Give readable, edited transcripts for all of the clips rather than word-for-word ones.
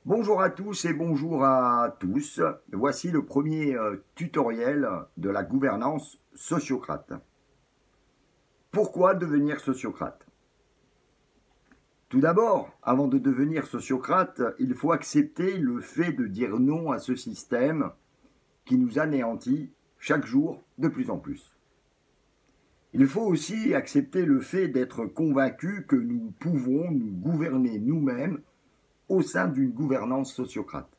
Bonjour à tous et bonjour à tous. Voici le premier tutoriel de la gouvernance sociocrate. Pourquoi devenir sociocrate? Tout d'abord, avant de devenir sociocrate, il faut accepter le fait de dire non à ce système qui nous anéantit chaque jour de plus en plus. Il faut aussi accepter le fait d'être convaincu que nous pouvons nous gouverner nous-mêmes au sein d'une gouvernance sociocrate.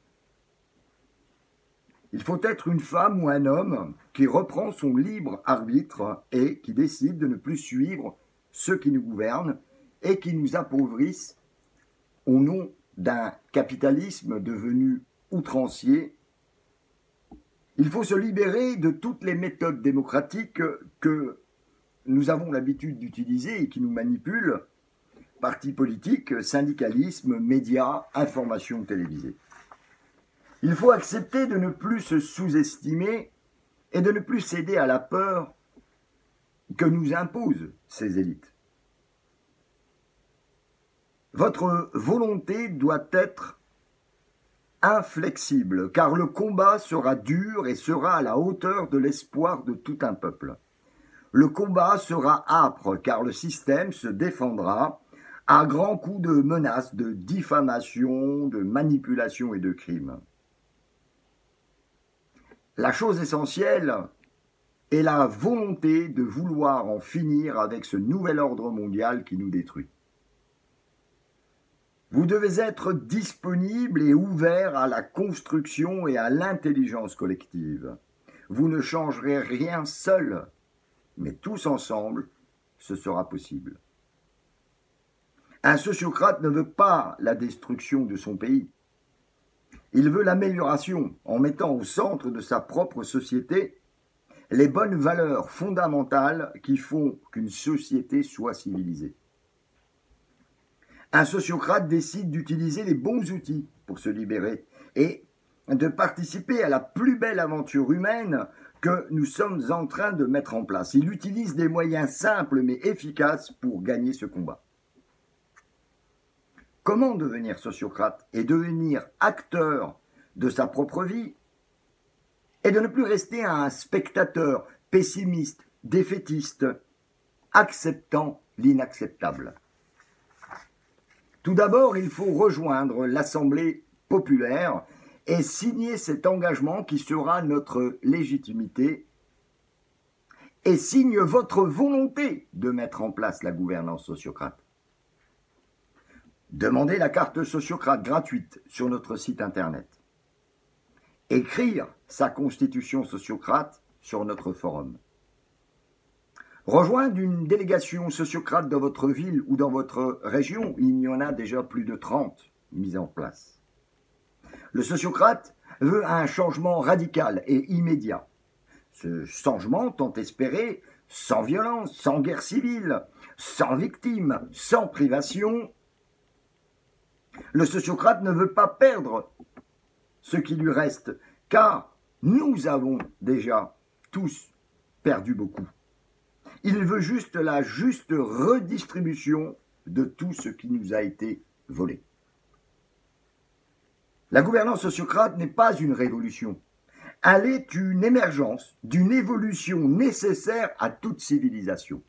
Il faut être une femme ou un homme qui reprend son libre arbitre et qui décide de ne plus suivre ceux qui nous gouvernent et qui nous appauvrissent au nom d'un capitalisme devenu outrancier. Il faut se libérer de toutes les méthodes démocratiques que nous avons l'habitude d'utiliser et qui nous manipulent, partis politiques, syndicalisme, médias, information télévisée. Il faut accepter de ne plus se sous-estimer et de ne plus céder à la peur que nous imposent ces élites. Votre volonté doit être inflexible, car le combat sera dur et sera à la hauteur de l'espoir de tout un peuple. Le combat sera âpre, car le système se défendra à grands coups de menaces, de diffamation, de manipulation et de crimes. La chose essentielle est la volonté de vouloir en finir avec ce nouvel ordre mondial qui nous détruit. Vous devez être disponible et ouvert à la construction et à l'intelligence collective. Vous ne changerez rien seul, mais tous ensemble, ce sera possible. Un sociocrate ne veut pas la destruction de son pays. Il veut l'amélioration en mettant au centre de sa propre société les bonnes valeurs fondamentales qui font qu'une société soit civilisée. Un sociocrate décide d'utiliser les bons outils pour se libérer et de participer à la plus belle aventure humaine que nous sommes en train de mettre en place. Il utilise des moyens simples mais efficaces pour gagner ce combat. Comment devenir sociocrate et devenir acteur de sa propre vie et de ne plus rester un spectateur pessimiste, défaitiste, acceptant l'inacceptable? Tout d'abord, il faut rejoindre l'Assemblée populaire et signer cet engagement qui sera notre légitimité et signe votre volonté de mettre en place la gouvernance sociocrate. Demandez la carte sociocrate gratuite sur notre site internet. Écrire sa constitution sociocrate sur notre forum. Rejoindre une délégation sociocrate dans votre ville ou dans votre région, il y en a déjà plus de 30 mises en place. Le sociocrate veut un changement radical et immédiat. Ce changement tant espéré, sans violence, sans guerre civile, sans victimes, sans privation. Le sociocrate ne veut pas perdre ce qui lui reste, car nous avons déjà tous perdu beaucoup. Il veut juste la juste redistribution de tout ce qui nous a été volé. La gouvernance sociocrate n'est pas une révolution. Elle est une émergence d'une évolution nécessaire à toute civilisation.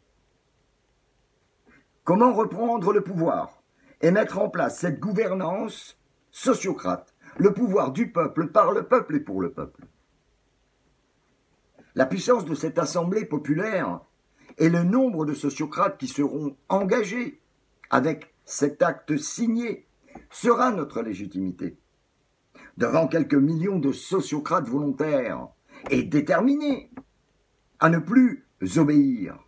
Comment reprendre le pouvoir et mettre en place cette gouvernance sociocrate, le pouvoir du peuple, par le peuple et pour le peuple? La puissance de cette assemblée populaire et le nombre de sociocrates qui seront engagés avec cet acte signé sera notre légitimité. Devant quelques millions de sociocrates volontaires et déterminés à ne plus obéir,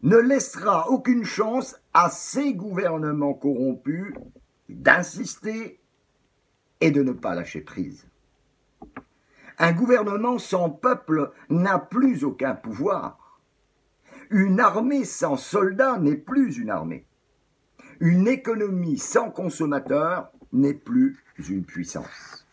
ne laissera aucune chance à ces gouvernements corrompus d'insister et de ne pas lâcher prise. Un gouvernement sans peuple n'a plus aucun pouvoir. Une armée sans soldats n'est plus une armée. Une économie sans consommateurs n'est plus une puissance.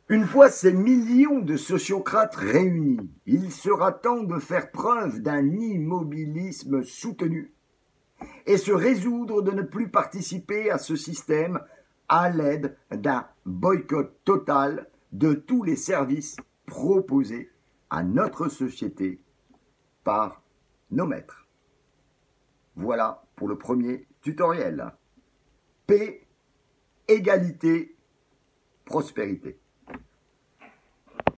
Une fois ces millions de sociocrates réunis, il sera temps de faire preuve d'un immobilisme soutenu et se résoudre de ne plus participer à ce système à l'aide d'un boycott total de tous les services proposés à notre société par nos maîtres. Voilà pour le premier tutoriel. Paix, égalité, prospérité.